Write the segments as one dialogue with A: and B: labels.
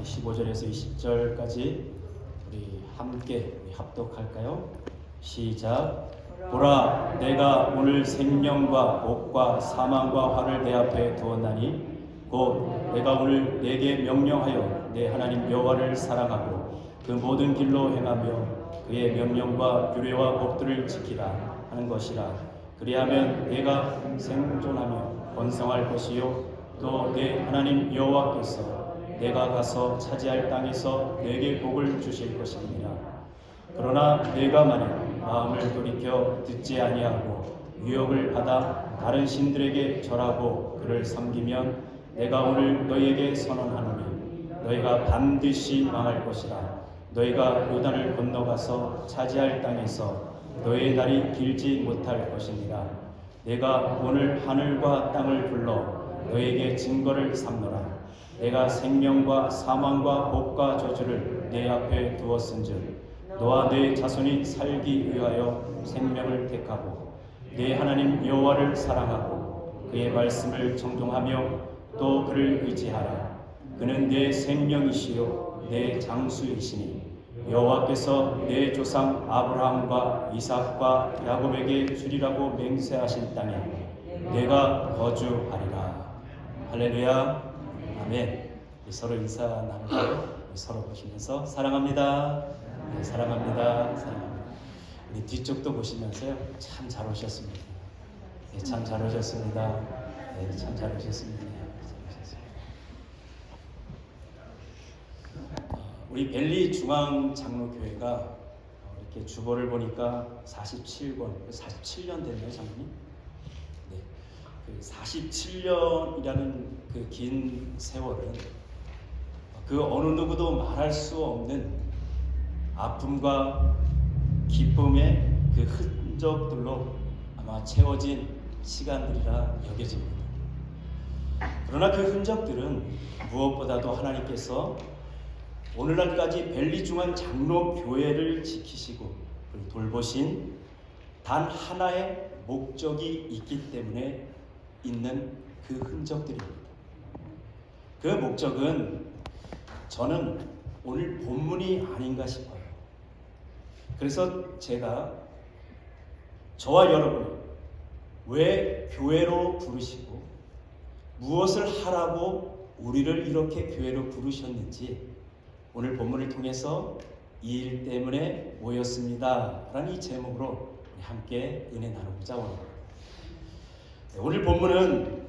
A: 15절에서 20절까지 우리 함께 합독할까요? 시작. 보라, 내가 오늘 생명과 복과 사망과 화를 내 앞에 두었나니 곧 내가 오늘 내게 명령하여 내 하나님 여호와를 사랑하고 그 모든 길로 행하며 그의 명령과 규례와 법들을 지키라 하는 것이라. 그리하면 내가 생존하며 번성할 것이요 또 내 하나님 여호와께서 내가 가서 차지할 땅에서 내게 복을 주실 것이니라. 그러나 내가 만약 마음을 돌이켜 듣지 아니하고 유혹을 받아 다른 신들에게 절하고 그를 섬기면 내가 오늘 너희에게 선언하노니 너희가 반드시 망할 것이라. 너희가 요단을 건너가서 차지할 땅에서 너희의 날이 길지 못할 것이니라. 내가 오늘 하늘과 땅을 불러 너희에게 증거를 삼노라. 내가 생명과 사망과 복과 저주를 내 앞에 두었은즉 너와 내 자손이 살기 위하여 생명을 택하고 내 하나님 여호와를 사랑하고 그의 말씀을 정종하며 또 그를 의지하라. 그는 내 생명이시요 내 장수이시니 여호와께서 내 조상 아브라함과 이삭과 야곱에게 주리라고 맹세하신 땅에 내가 거주하리라. 할렐루야. 아멘. 서로 인사 나누고 서로 보시면서 사랑합니다. 네, 사랑합니다. 사랑합니다. 우리 뒤쪽도 보시면서요. 참 잘 오셨습니다. 네, 참 잘 오셨습니다. 네, 참 잘 오셨습니다. 우리 벨리 중앙장로교회가 이렇게 주보를 보니까 47년 됐네요, 장로님. 네, 그 47년이라는 그 긴 세월은 그 어느 누구도 말할 수 없는 아픔과 기쁨의 그 흔적들로 아마 채워진 시간들이라 여겨집니다. 그러나 그 흔적들은 무엇보다도 하나님께서 오늘날까지 벨리중앙 장로교회를 지키시고 돌보신 단 하나의 목적이 있기 때문에 있는 그 흔적들입니다. 그 목적은 저는 오늘 본문이 아닌가 싶어요. 그래서 제가 저와 여러분을 왜 교회로 부르시고 무엇을 하라고 우리를 이렇게 교회로 부르셨는지 오늘 본문을 통해서 이 일 때문에 모였습니다 라는 이 제목으로 우리 함께 은혜 나누고자 합니다. 오늘 본문은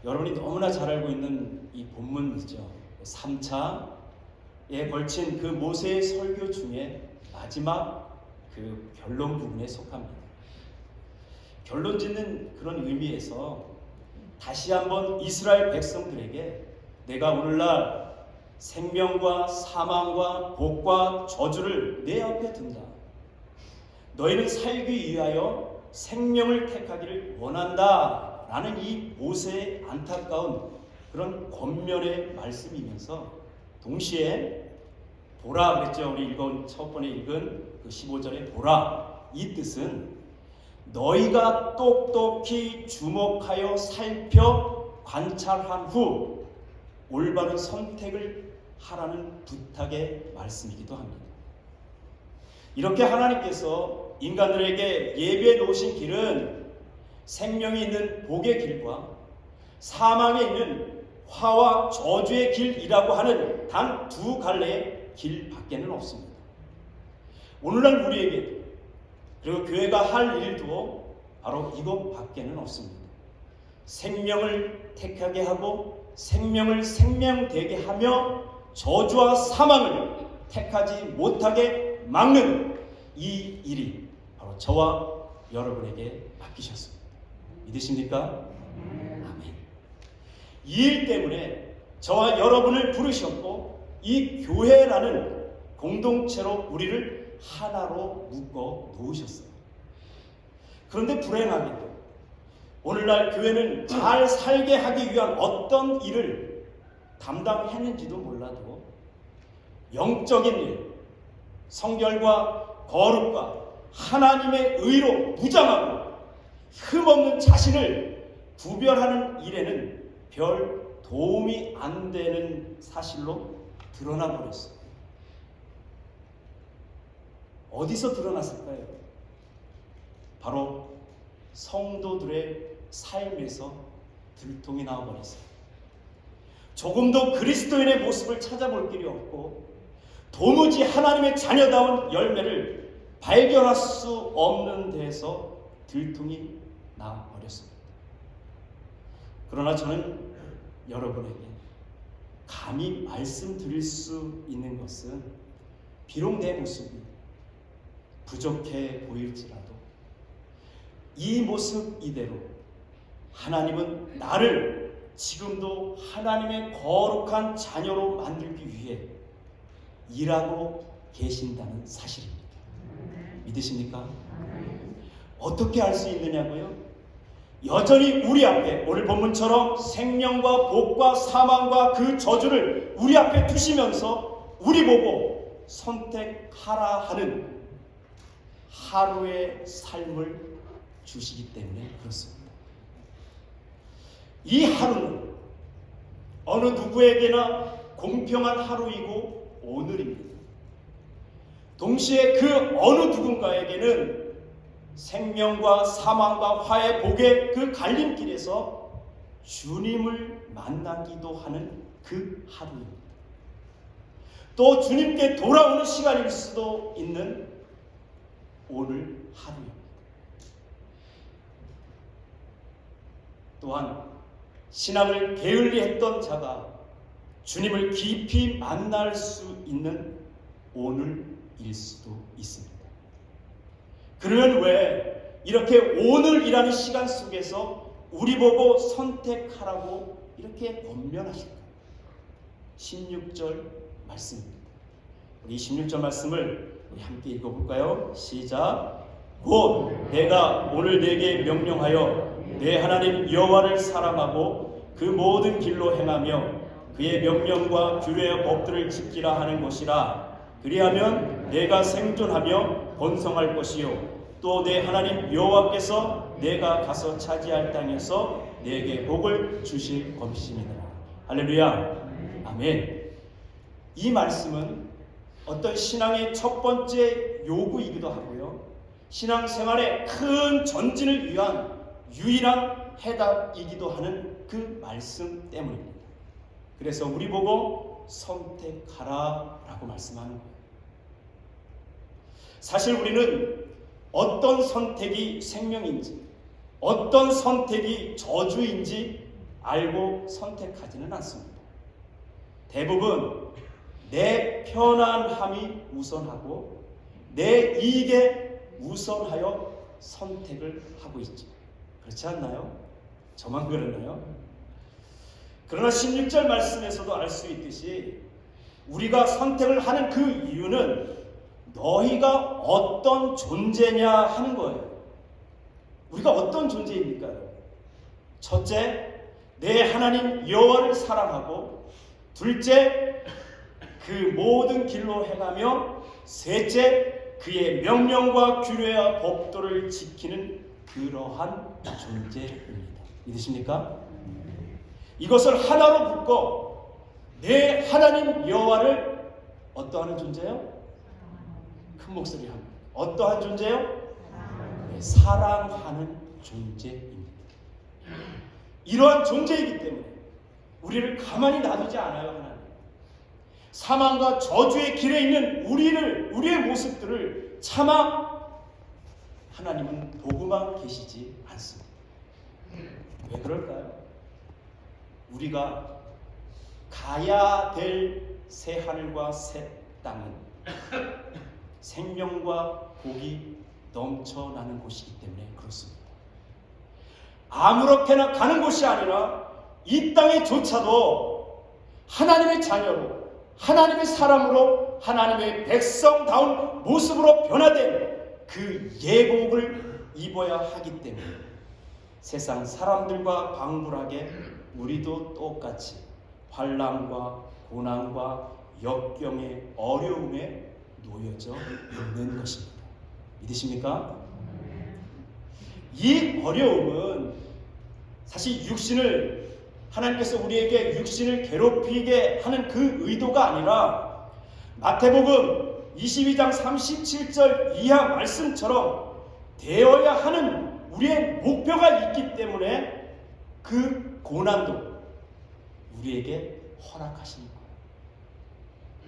A: 여러분이 너무나 잘 알고 있는 이 본문이죠. 3차에 걸친 그 모세의 설교 중에 마지막 그 결론 부분에 속합니다. 결론 짓는 그런 의미에서 다시 한번 이스라엘 백성들에게 내가 오늘날 생명과 사망과 복과 저주를 내 앞에 둔다. 너희는 살기 위하여 생명을 택하기를 원한다 라는 이 모세의 안타까운 그런 권면의 말씀이면서 동시에 보라 그랬죠. 우리 첫 번에 읽은 그 15절에 보라, 이 뜻은 너희가 똑똑히 주목하여 살펴 관찰한 후 올바른 선택을 하라는 부탁의 말씀이기도 합니다. 이렇게 하나님께서 인간들에게 예비해 놓으신 길은 생명이 있는 복의 길과 사망에 있는 화와 저주의 길이라고 하는 단 두 갈래의 길밖에는 없습니다. 오늘날 우리에게 그리고 교회가 할 일도 바로 이것밖에는 없습니다. 생명을 택하게 하고 생명을 생명되게 하며 저주와 사망을 택하지 못하게 막는 이 일이 바로 저와 여러분에게 맡기셨습니다. 믿으십니까? 아멘. 이 일 때문에 저와 여러분을 부르셨고 이 교회라는 공동체로 우리를 하나로 묶어 놓으셨어요. 그런데 불행하게도 오늘날 교회는 잘 살게 하기 위한 어떤 일을 담당했는지도 몰라도 영적인 일, 성결과 거룩과 하나님의 의로 무장하고 흠없는 자신을 구별하는 일에는 별 도움이 안 되는 사실로 드러나 버렸어요. 어디서 드러났을까요? 바로 성도들의 삶에서 들통이 나와버렸어요. 조금도 그리스도인의 모습을 찾아볼 길이 없고 도무지 하나님의 자녀다운 열매를 발견할 수 없는 데에서 들통이 나버렸습니다. 그러나 저는 여러분에게 감히 말씀드릴 수 있는 것은 비록 내 모습이 부족해 보일지라도 이 모습 이대로 하나님은 나를 지금도 하나님의 거룩한 자녀로 만들기 위해 일하고 계신다는 사실입니다. 믿으십니까? 어떻게 알 수 있느냐고요? 여전히 우리 앞에 오늘 본문처럼 생명과 복과 사망과 그 저주를 우리 앞에 두시면서 우리 보고 선택하라 하는 하루의 삶을 주시기 때문에 그렇습니다. 이 하루는 어느 누구에게나 공평한 하루이고 오늘입니다. 동시에 그 어느 누군가에게는 생명과 사망과 화해 복의 그 갈림길에서 주님을 만나기도 하는 그 하루입니다. 또 주님께 돌아오는 시간일 수도 있는 오늘 하루입니다. 또한 신앙을 게을리했던 자가 주님을 깊이 만날 수 있는 오늘일 수도 있습니다. 그러면 왜 이렇게 오늘이라는 시간 속에서 우리 보고 선택하라고 이렇게 권면하실까요? 16절 말씀입니다. 우리 16절 말씀을 우리 함께 읽어볼까요? 시작. 곧 내가 오늘 네게 명령하여 내 하나님 여호와를 사랑하고 그 모든 길로 행하며 그의 명령과 규례와 법들을 지키라 하는 것이라. 그리하면 내가 생존하며 번성할 것이요 또 내 하나님 여호와께서 내가 가서 차지할 땅에서 내게 복을 주실 것이니라. 할렐루야. 아멘. 이 말씀은 어떤 신앙의 첫 번째 요구이기도 하고요, 신앙생활의 큰 전진을 위한 유일한 해답이기도 하는 그 말씀 때문입니다. 그래서 우리 보고 선택하라 라고 말씀하는 거예요. 사실 우리는 어떤 선택이 생명인지 어떤 선택이 저주인지 알고 선택하지는 않습니다. 대부분 내 편안함이 우선하고 내 이익에 우선하여 선택을 하고 있죠. 그렇지 않나요? 저만 그러나요? 그러나 16절 말씀에서도 알 수 있듯이 우리가 선택을 하는 그 이유는 너희가 어떤 존재냐 하는 거예요. 우리가 어떤 존재입니까? 첫째, 내 하나님 여호와를 사랑하고, 둘째, 그 모든 길로 행하며, 셋째, 그의 명령과 규례와 법도를 지키는 그러한 존재입니다. 믿으십니까? 이것을 하나로 묶어 내 하나님 여호와를 어떠한 존재요? 큰 목소리로 합니다. 어떠한 존재요? 네, 사랑하는 존재입니다. 이러한 존재이기 때문에 우리를 가만히 놔두지 않아요. 하나님. 사망과 저주의 길에 있는 우리의 모습들을 차마 하나님은 보고만 계시지 않습니다. 왜 그럴까요? 우리가 가야 될 새 하늘과 새 땅은 생명과 복이 넘쳐나는 곳이기 때문에 그렇습니다. 아무렇게나 가는 곳이 아니라 이 땅에조차도 하나님의 자녀로, 하나님의 사람으로, 하나님의 백성다운 모습으로 변화된 그 예복을 입어야 하기 때문에 세상 사람들과 방불하게 우리도 똑같이 환난과 고난과 역경의 어려움에 놓여져 있는 것입니다. 믿으십니까? 이 어려움은 사실 육신을 하나님께서 우리에게 육신을 괴롭히게 하는 그 의도가 아니라 마태복음 22장 37절 이하 말씀처럼 되어야 하는 우리의 목표가 있기 때문에 그 고난도 우리에게 허락하신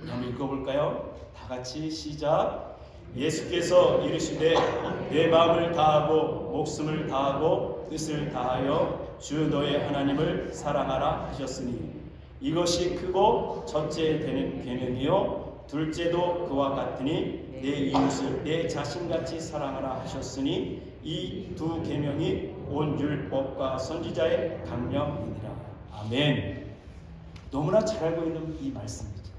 A: 거예요. 한번 읽어볼까요? 다 같이 시작. 예수께서 이르시되 내 마음을 다하고 목숨을 다하고 뜻을 다하여 주 너의 하나님을 사랑하라 하셨으니 이것이 크고 첫째 되는 계명이요 둘째도 그와 같으니 내 이웃을 내 자신같이 사랑하라 하셨으니 이 두 계명이 온 율법과 선지자의 강령이니라. 아멘. 너무나 잘 알고 있는 이 말씀이죠.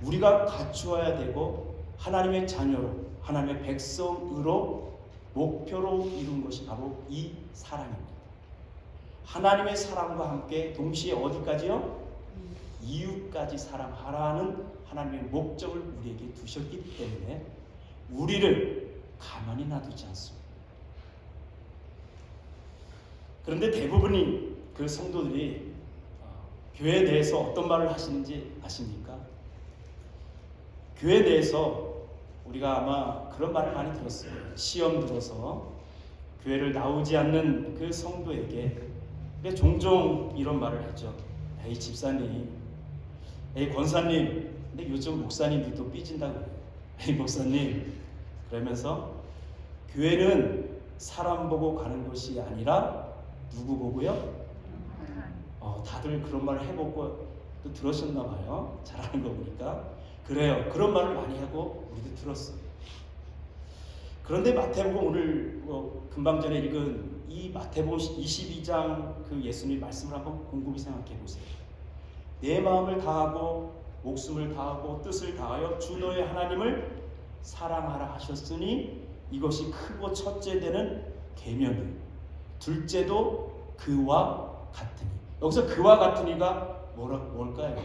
A: 우리가 갖추어야 되고 하나님의 자녀로 하나님의 백성으로 목표로 이룬 것이 바로 이 사랑입니다. 하나님의 사랑과 함께 동시에 어디까지요? 이웃까지 사랑하라는 하나님의 목적을 우리에게 두셨기 때문에 우리를 가만히 놔두지 않습니다. 그런데 대부분이 그 성도들이 교회에 대해서 어떤 말을 하시는지 아십니까? 교회에 대해서 우리가 아마 그런 말을 많이 들었어요. 시험 들어서 교회를 나오지 않는 그 성도에게 종종 이런 말을 하죠. 에이 집사님, 에이 권사님, 근데 요즘 목사님들도 삐진다고 해요. 에이 목사님, 그러면서 교회는 사람 보고 가는 것이 아니라 누구 보고요? 다들 그런 말을 해보고 또 들으셨나 봐요. 잘하는 거 보니까. 그래요. 그런 말을 많이 하고 우리도 들었어요. 그런데 마태복음 오늘 금방 전에 읽은 이 마태복음 22장 그 예수님 말씀을 한번 곰곰이 생각해 보세요. 내 마음을 다하고 목숨을 다하고 뜻을 다하여 주 너의 하나님을 사랑하라 하셨으니 이것이 크고 첫째 되는 계명이 둘째도 그와 같으니. 여기서 그와 같으니가 뭘까요?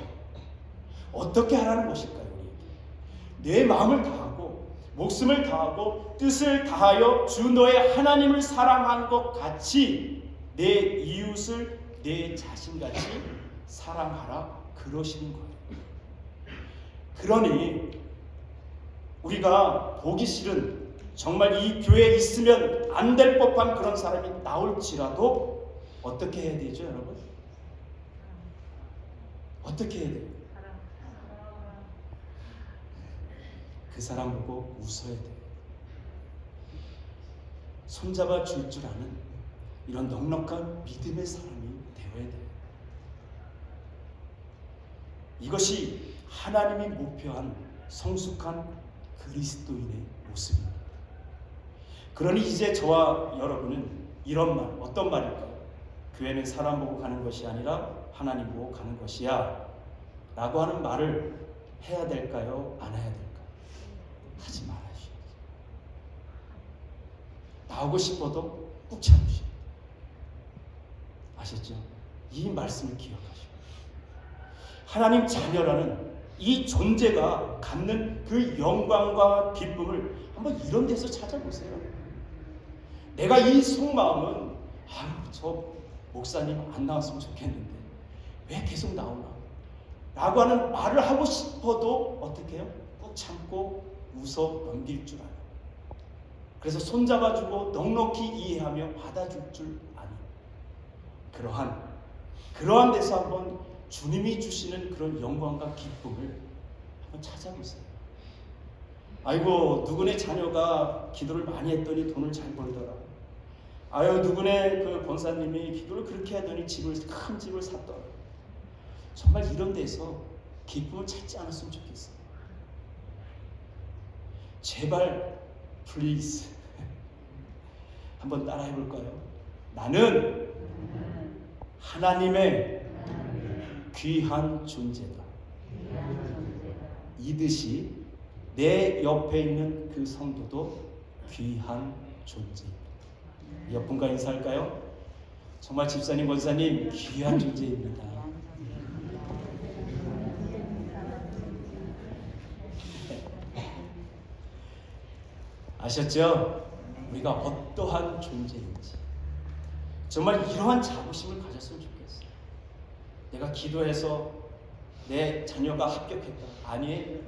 A: 어떻게 하라는 것일까요? 내 마음을 다하고 목숨을 다하고 뜻을 다하여 주 너의 하나님을 사랑하는 것 같이 내 이웃을 내 자신같이 사랑하라 그러시는 거예요. 그러니 우리가 보기 싫은 정말 이 교회에 있으면 안 될 법한 그런 사람이 나올지라도 어떻게 해야 되죠, 여러분? 어떻게 해야 돼요? 그 사람 보고 웃어야 돼요. 손잡아 줄 줄 아는 이런 넉넉한 믿음의 사람이 되어야 돼요. 이것이 하나님이 목표한 성숙한 그리스도인의 모습입니다. 그러니 이제 저와 여러분은 이런 말, 어떤 말일까요? 교회는 사람 보고 가는 것이 아니라 하나님 보고 가는 것이야 라고 하는 말을 해야 될까요? 안 해야 될까요? 하지 말아주셔야죠. 나오고 싶어도 꾹 참으시오. 아셨죠? 이 말씀을 기억하시오. 하나님 자녀라는 이 존재가 갖는 그 영광과 기쁨을 한번 이런 데서 찾아보세요. 내가 이 속마음은 저 목사님 안 나왔으면 좋겠는데 왜 계속 나오나? 라고 하는 말을 하고 싶어도 어떻게 해요? 꾹 참고 웃어 넘길 줄 알아요. 그래서 손잡아주고 넉넉히 이해하며 받아줄 줄 아니. 그러한 데서 한번 주님이 주시는 그런 영광과 기쁨을 한번 찾아보세요. 아이고 누구네 자녀가 기도를 많이 했더니 돈을 잘 벌더라. 아유 누구네 그 권사님이 기도를 그렇게 하더니 큰 집을 샀더라. 정말 이런 데서 기쁨을 찾지 않았으면 좋겠어요. 제발 플리즈 한번 따라 해볼까요? 나는 하나님의 귀한 존재다. 이듯이 내 옆에 있는 그 성도도 귀한 존재입니다. 옆분과 인사할까요? 정말 집사님, 권사님 귀한 존재입니다. 아셨죠? 우리가 어떠한 존재인지 정말 이러한 자부심을 가졌으면 좋겠어요. 내가 기도해서 내 자녀가 합격했다. 아니에요.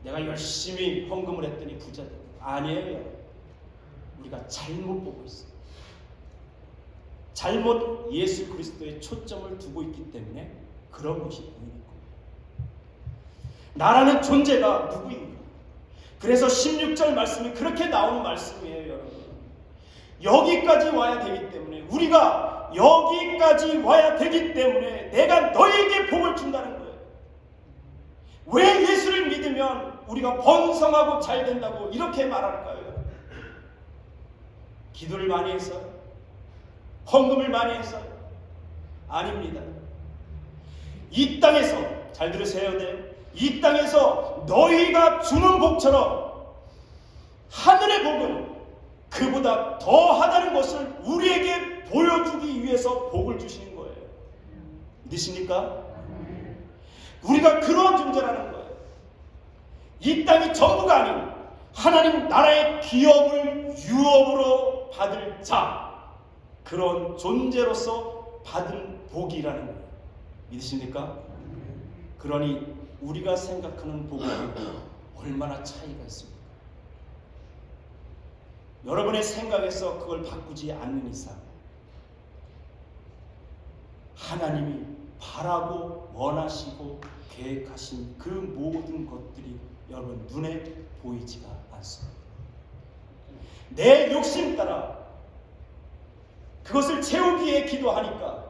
A: 내가 열심히 헌금을 했더니 부자 됐다. 아니에요. 우리가 잘못 보고 있어요. 잘못 예수 그리스도의 초점을 두고 있기 때문에 그런 것이 보이는 거예요. 나라는 존재가 누구인가? 그래서 16절 말씀이 그렇게 나오는 말씀이에요, 여러분. 여기까지 와야 되기 때문에, 우리가 여기까지 와야 되기 때문에 내가 너에게 복을 준다는 거예요. 왜 예수를 믿으면 우리가 번성하고 잘 된다고 이렇게 말할까요? 기도를 많이 했어요? 헌금을 많이 했어요? 아닙니다. 이 땅에서, 잘 들으세요. 이 땅에서 너희가 주는 복처럼 하늘의 복은 그보다 더하다는 것을 우리에게 보여주기 위해서 복을 주시는 거예요. 믿으십니까? 우리가 그런 존재라는 거예요. 이 땅이 전부가 아닌 하나님 나라의 기업을 유업으로 받을 자, 그런 존재로서 받은 복이라는 거예요. 믿으십니까? 그러니 우리가 생각하는 복은 얼마나 차이가 있습니까? 여러분의 생각에서 그걸 바꾸지 않는 이상 하나님이 바라고 원하시고 계획하신 그 모든 것들이 여러분 눈에 보이지가 않습니다. 내 욕심 따라 그것을 채우기 위해 기도하니까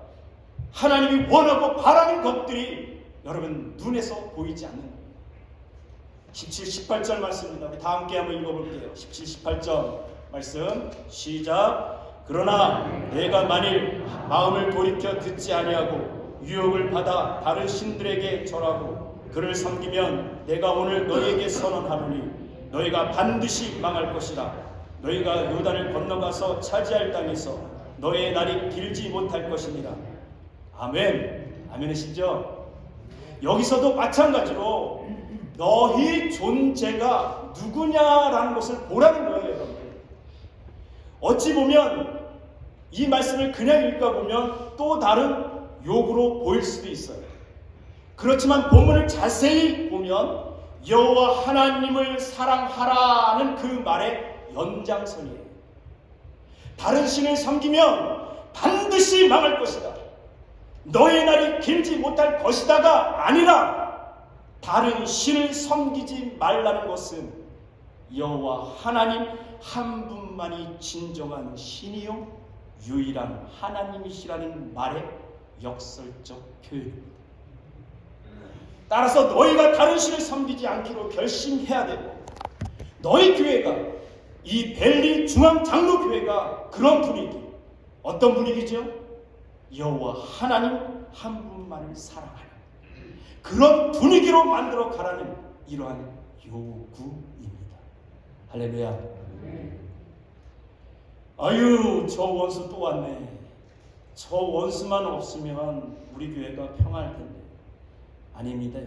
A: 하나님이 원하고 바라는 것들이 여러분 눈에서 보이지 않는 거예요. 17, 18절 말씀입니다. 우리 다 함께 한번 읽어볼게요. 17, 18절 말씀 시작. 그러나 내가 만일 마음을 돌이켜 듣지 아니하고 유혹을 받아 다른 신들에게 절하고 그를 섬기면 내가 오늘 너희에게 선언하노니 너희가 반드시 망할 것이라. 너희가 요단을 건너가서 차지할 땅에서 너희의 날이 길지 못할 것이니라. 아멘. 아멘이시죠? 여기서도 마찬가지로 너희 존재가 누구냐라는 것을 보라는 거예요, 여러분. 어찌 보면 이 말씀을 그냥 읽어보면 또 다른 욕으로 보일 수도 있어요. 그렇지만 본문을 자세히 보면 여호와 하나님을 사랑하라는 그 말의 연장선이에요. 다른 신을 섬기면 반드시 망할 것이다. 너의 날이 길지 못할 것이다가 아니라 다른 신을 섬기지 말라는 것은 여호와 하나님 한 분만이 진정한 신이요 유일한 하나님이시라는 말의 역설적 표현입니다. 따라서 너희가 다른 신을 섬기지 않기로 결심해야 되고, 너희 교회가, 이 벨리 중앙장로교회가 그런 분위기, 어떤 분위기죠? 여호와 하나님 한 분만을 사랑하는 그런 분위기로 만들어 가라는 이러한 요구입니다. 할렐루야. 아유, 저 원수 또 왔네. 저 원수만 없으면 우리 교회가 평안할 텐데. 아닙니다.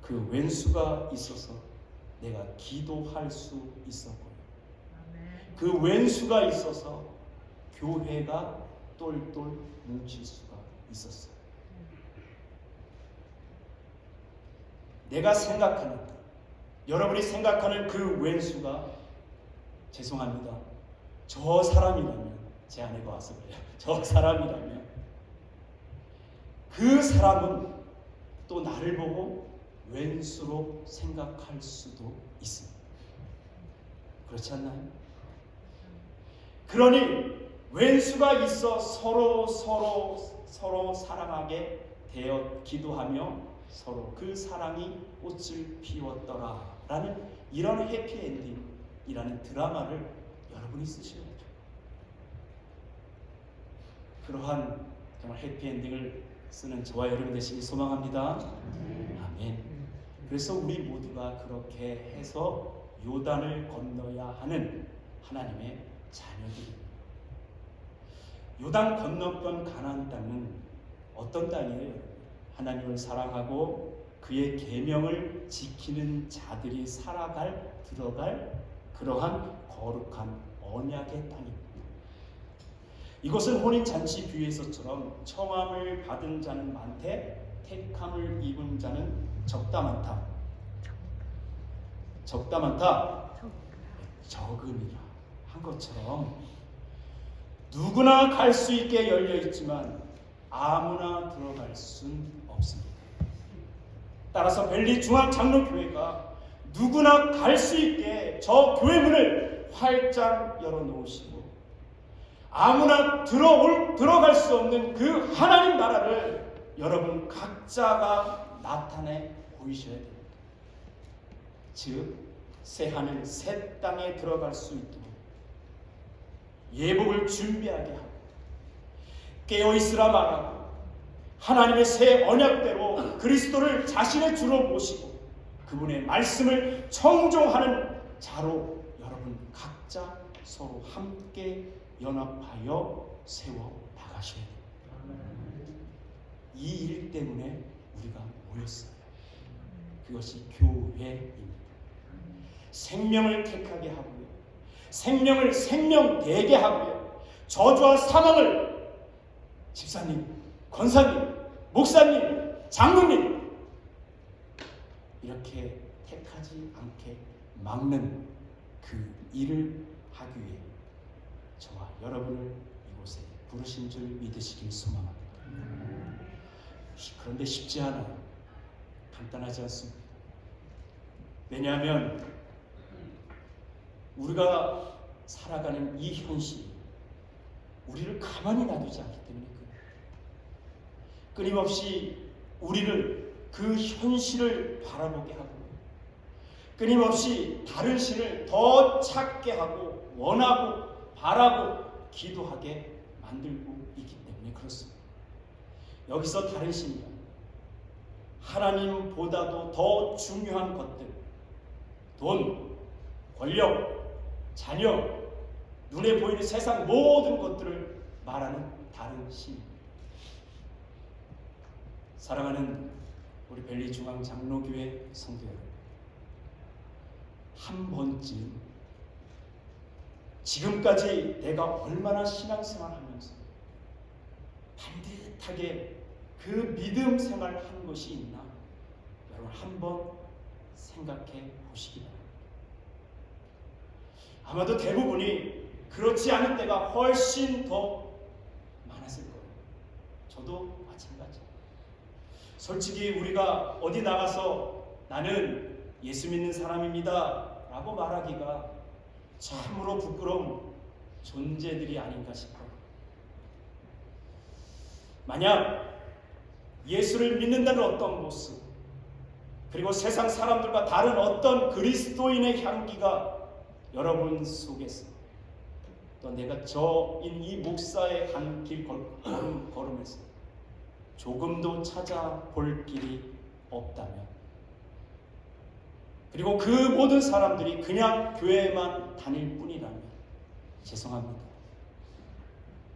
A: 그 왼수가 있어서 내가 기도할 수 있었고요. 그 왼수가 있어서 교회가 똘똘 뭉칠 수가 있었어요. 내가 생각하는, 여러분이 생각하는 그 왼수가, 죄송합니다, 저 사람이라면, 제 아내가 와서 그래요. 저 사람이라면 그 사람은 또 나를 보고 왼수로 생각할 수도 있습니다. 그렇지 않나요? 그러니 왼수가 있어 서로 사랑하게 되어 기도하며 서로 그 사랑이 꽃을 피웠더라 라는 이런 해피엔딩이라는 드라마를 여러분이 쓰셔야죠. 그러한 정말 해피엔딩을 쓰는 저와 여러분 되시길 소망합니다. 아멘. 그래서 우리 모두가 그렇게 해서 요단을 건너야 하는 하나님의 자녀들입니다. 요단 건너편 가나안 땅은 어떤 땅이에요? 하나님을 사랑하고 그의 계명을 지키는 자들이 들어갈 그러한 거룩한 언약의 땅입니다. 이것은 혼인잔치 비유에서처럼 청함을 받은 자는 많되 택함을 입은 자는 적다 많다. 적다 많다. 적음이라 한 것처럼 누구나 갈 수 있게 열려 있지만 아무나 들어갈 수는 없습니다. 따라서 벨리 중앙장로교회가 누구나 갈 수 있게 저 교회 문을 활짝 열어놓으시고 아무나 들어갈 수 없는 그 하나님 나라를 여러분 각자가 나타내 보이셔야 됩니다. 즉 새하늘 새 땅에 들어갈 수 있도록 예복을 준비하게 하고 깨어있으라 말하고 하나님의 새 언약대로 그리스도를 자신의 주로 모시고 그분의 말씀을 청종하는 자로 여러분 각자 서로 함께 연합하여 세워 나가셔야 됩니다. 이 일 때문에 우리가 모였어요. 그것이 교회입니다. 생명을 택하게 하고요, 생명을 생명되게 하고요, 저주와 사망을 집사님, 권사님, 목사님, 장로님 이렇게 택하지 않게 막는 그 일을 하기 위해 저와 여러분을 이곳에 부르신 줄 믿으시길 소망합니다. 그런데 쉽지 않아요. 간단하지 않습니다. 왜냐하면 우리가 살아가는 이 현실이 우리를 가만히 놔두지 않기 때문에 그래요. 끊임없이 우리를 그 현실을 바라보게 하고 끊임없이 다른 신을 더 찾게 하고 원하고 바라고 기도하게 만들고 있기 때문에 그렇습니다. 여기서 다른 신이야 하나님보다도 더 중요한 것들, 돈, 권력, 자녀, 눈에 보이는 세상 모든 것들을 말하는 다른 신입니다. 사랑하는 우리 벨리 중앙 장로교회 성도 여러분, 한 번쯤 지금까지 내가 얼마나 신앙생활하면서 반듯하게 그 믿음 생활한 것이 있나 여러분 한번 생각해 보시기 바랍니다. 아마도 대부분이 그렇지 않은 때가 훨씬 더 많았을 거예요. 저도 마찬가지예요. 솔직히 우리가 어디 나가서 나는 예수 믿는 사람입니다 라고 말하기가 참으로 부끄러운 존재들이 아닌가 싶어요. 만약 예수를 믿는다는 어떤 모습, 그리고 세상 사람들과 다른 어떤 그리스도인의 향기가 여러분 속에서 또 내가 저인 이 목사의 한 길 걸으면서 조금도 찾아볼 길이 없다면, 그리고 그 모든 사람들이 그냥 교회만 다닐 뿐이라면 죄송합니다.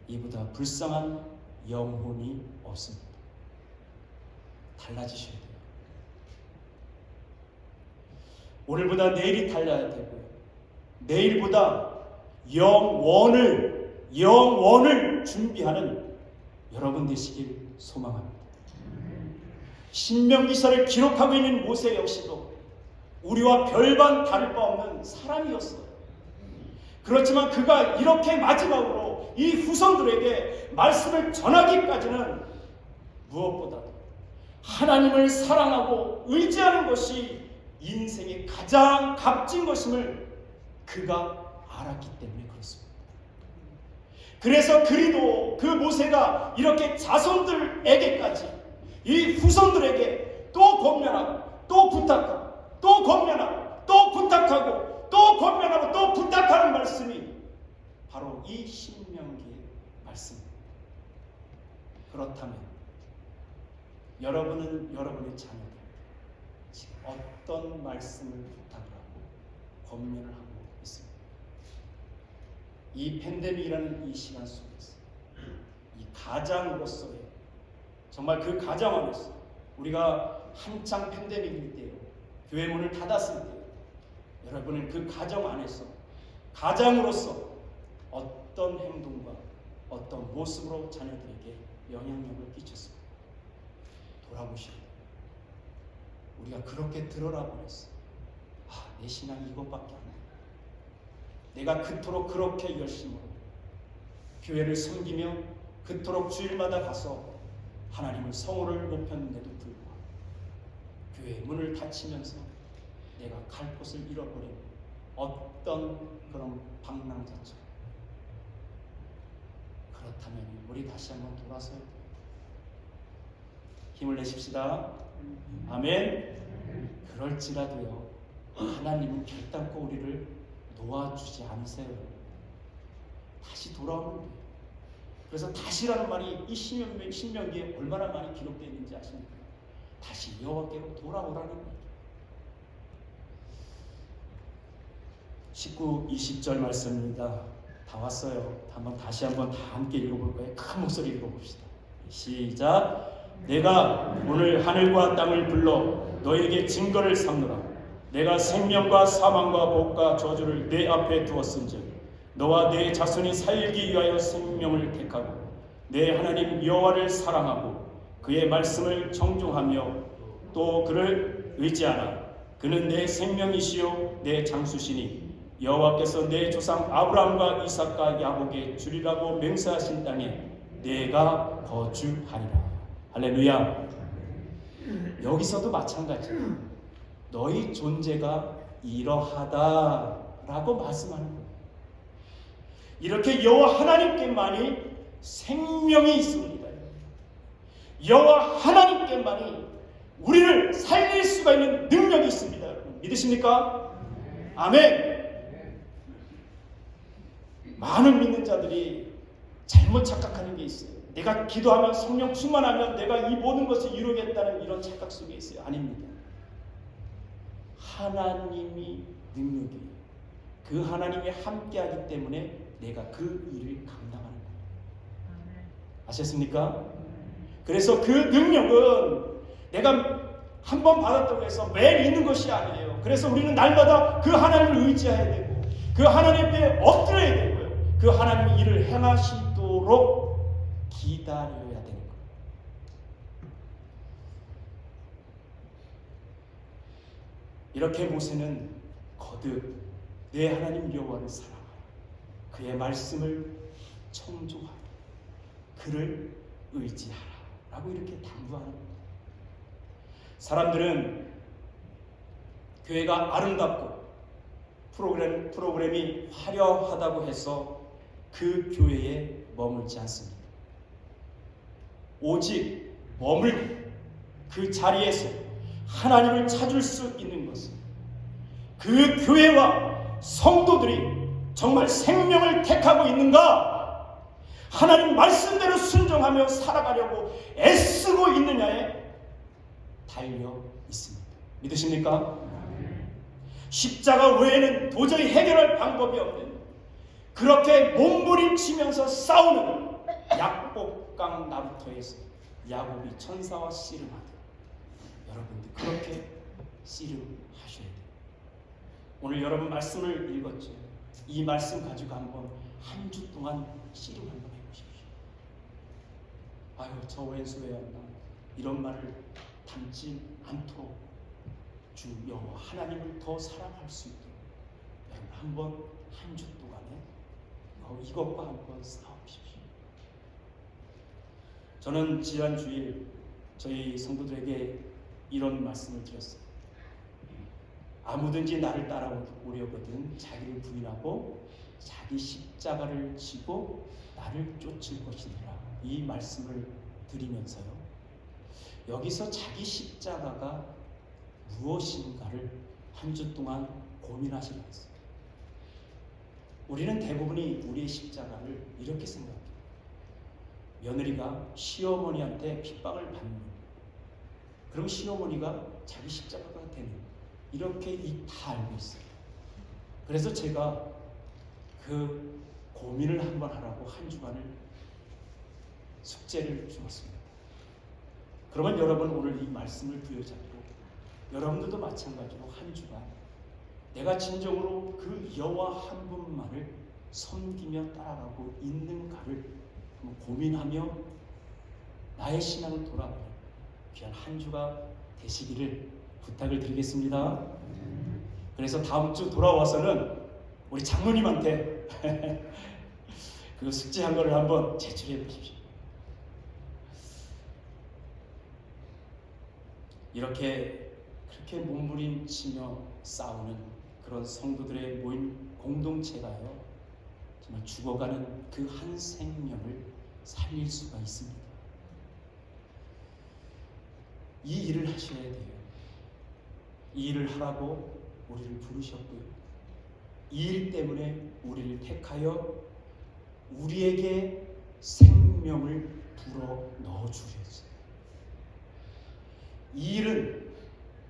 A: 이보다 불쌍한 영혼이 없습니다. 달라지셔야 돼요. 오늘보다 내일이 달라야 되고요, 내일보다 영원을 준비하는 여러분 되시길 소망합니다. 신명기서를 기록하고 있는 모세 역시도 우리와 별반 다를 바 없는 사람이었어요. 그렇지만 그가 이렇게 마지막으로 이 후손들에게 말씀을 전하기까지는 무엇보다도 하나님을 사랑하고 의지하는 것이 인생의 가장 값진 것임을 그가 알았기 때문에 그렇습니다. 그래서 그리도 그 모세가 이렇게 자손들에게까지 이 후손들에게 또 권면하고 또 부탁하고 또 권면하고 또 부탁하고 또 권면하고 또 부탁하는 말씀이 바로 이 신명기의 말씀입니다. 그렇다면 여러분은 여러분의 자녀들 지금 어떤 말씀을 부탁을 하고 권면을 하고 있습니다. 이 팬데믹이라는 이 시간 속에서 이 가장으로서의 정말 그 가장 안에서 우리가 한창 팬데믹일 때요, 교회 문을 닫았을 때요, 여러분은 그 가정 안에서 가장으로서 어떤 행동과 어떤 모습으로 자녀들에게 영향력을 끼쳤습니다. 돌아보시오. 우리가 그렇게 들어라 그랬어. 내 신앙이 이것밖에 안 해. 내가 그토록 그렇게 열심으로 교회를 섬기며 그토록 주일마다 가서 하나님을 성호를 높였는데도 불구하고 교회의 문을 닫히면서 내가 갈 곳을 잃어버린 어떤 그런 방랑자처럼, 그렇다면 우리 다시 한번 돌아서야 돼요. 힘을 내십시다. 아멘. 그럴지라도요, 하나님은 결단코 우리를 놓아주지 않으세요. 다시 돌아오는 거예요. 그래서 다시라는 말이 이 신명기에 얼마나 많이 기록되어 있는지 아십니까? 다시 여호와께로 돌아오라는 거예요. 19, 20절 말씀입니다. 다 왔어요. 다시 한번 다 함께 읽어볼 거예요. 큰 목소리 읽어봅시다. 시작. 내가 오늘 하늘과 땅을 불러 너에게 증거를 삼노라. 내가 생명과 사망과 복과 저주를 내 앞에 두었은즉 너와 내 자손이 살기 위하여 생명을 택하고 내 하나님 여호와를 사랑하고 그의 말씀을 정종하며 또 그를 의지하라. 그는 내 생명이시요 내 장수시니 여호와께서 내 조상 아브라함과 이삭과 야곱에게 주리라고 맹세하신 땅에 내가 거주하리라. 할렐루야. 여기서도 마찬가지예요. 너희 존재가 이러하다라고 말씀하는 거예요. 이렇게 여호와 하나님께만이 생명이 있습니다. 여호와 하나님께만이 우리를 살릴 수가 있는 능력이 있습니다. 믿으십니까? 아멘. 많은 믿는 자들이 잘못 착각하는 게 있어요. 내가 기도하면 성령 충만하면 내가 이 모든 것을 이루겠다는 이런 착각 속에 있어요. 아닙니다. 하나님이 능력이에요. 그 하나님이 함께하기 때문에 내가 그 일을 감당하는 거예요. 아셨습니까? 그래서 그 능력은 내가 한 번 받았다고 해서 매일 있는 것이 아니에요. 그래서 우리는 날마다 그 하나님을 의지해야 되고 그 하나님 앞에 엎드려야 되고요. 그 하나님이 일을 행하시도록 기다려야 되는 거예요. 이렇게 모세는 거듭 내 하나님 여호와를 사랑하라. 그의 말씀을 청종하라. 그를 의지하라. 라고 이렇게 당부하는 겁니다. 사람들은 교회가 아름답고 프로그램이 화려하다고 해서 그 교회에 머물지 않습니다. 오직 머물고 그 자리에서 하나님을 찾을 수 있는 것은 그 교회와 성도들이 정말 생명을 택하고 있는가, 하나님 말씀대로 순종하며 살아가려고 애쓰고 있느냐에 달려 있습니다. 믿으십니까? 십자가 외에는 도저히 해결할 방법이 없는, 그렇게 몸부림치면서 싸우는 약복강 나루터에서 야곱이 천사와 씨름하듯 여러분들 그렇게 씨름하셔야 돼요. 오늘 여러분 말씀을 읽었죠. 이 말씀 가지고 한번 한 주 동안 씨름 한번 해보십시오. 아유, 저 왼수 왜 왔나, 이런 말을 담지 않도록 주 여호와 하나님을 더 사랑할 수 있도록 여러분 한번 한 주 동안에 이것과 한번 싸우십시오. 저는 지난 주일 저희 성도들에게 이런 말씀을 드렸어요. 아무든지 나를 따라오려거든 자기를 부인하고 자기 십자가를 지고 나를 쫓을 것이니라. 이 말씀을 드리면서요, 여기서 자기 십자가가 무엇인가를 한 주 동안 고민하시라고 했어요. 우리는 대부분이 우리의 십자가를 이렇게 생각해요. 며느리가 시어머니한테 핍박을 받는, 그럼 시어머니가 자기 십자가가 되는, 이렇게 다 알고 있어요. 그래서 제가 그 고민을 한번 하라고 한 주간을 숙제를 주었습니다. 그러면 여러분 오늘 이 말씀을 부여잡고 여러분들도 마찬가지로 한 주간 내가 진정으로 그 여호와 한 분만을 섬기며 따라가고 있는가를 고민하며 나의 신앙을 돌아보는 귀한 한 주가 되시기를 부탁을 드리겠습니다. 그래서 다음 주 돌아와서는 우리 장로님한테 그 숙제한 거를 한번 제출해 보십시오. 그렇게 몸부림치며 싸우는 그런 성도들의 모인 공동체가요, 정말 죽어가는 그 한 생명을 살릴 수가 있습니다. 이 일을 하셔야 돼요. 이 일을 하라고 우리를 부르셨고요. 이 일 때문에 우리를 택하여 우리에게 생명을 불어 넣어 주셨어요. 이 일은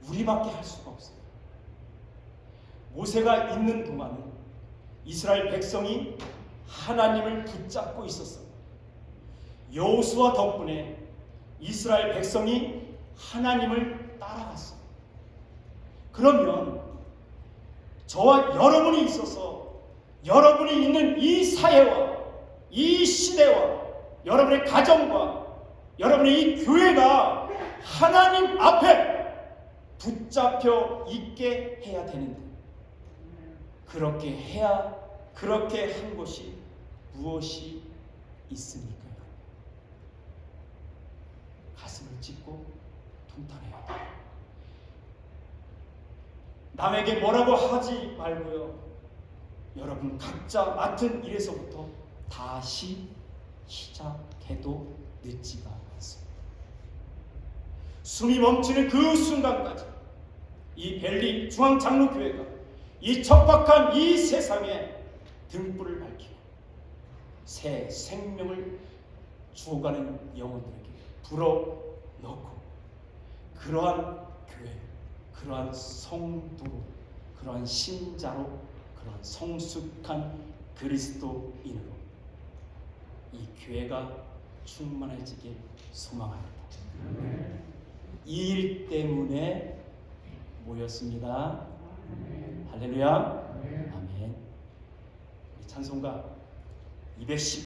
A: 우리밖에 할 수가 없어요. 모세가 있는 동안은 이스라엘 백성이 하나님을 붙잡고 있었어요. 여호수아 덕분에 이스라엘 백성이 하나님을 따라갔어요. 그러면 저와 여러분이 있어서 여러분이 있는 이 사회와 이 시대와 여러분의 가정과 여러분의 이 교회가 하나님 앞에 붙잡혀 있게 해야 되는데, 그렇게 한 곳이 무엇이 있습니까? 가슴을 찢고 통탄해야 돼요. 남에게 뭐라고 하지 말고요, 여러분 각자 맡은 일에서부터 다시 시작해도 늦지가 않습니다. 숨이 멈추는 그 순간까지 이 벨리 중앙장로교회가 이 척박한 이 세상에 등불을 밝히고 새 생명을 주어가는 영혼들에게 불어넣고, 그러한 교회, 그러한 성도로, 그러한 신자로, 그러한 성숙한 그리스도인으로 이 교회가 충만해지길 소망합니다. 이 일 때문에 모였습니다. 할렐루야. 아멘. 우리 찬송가 210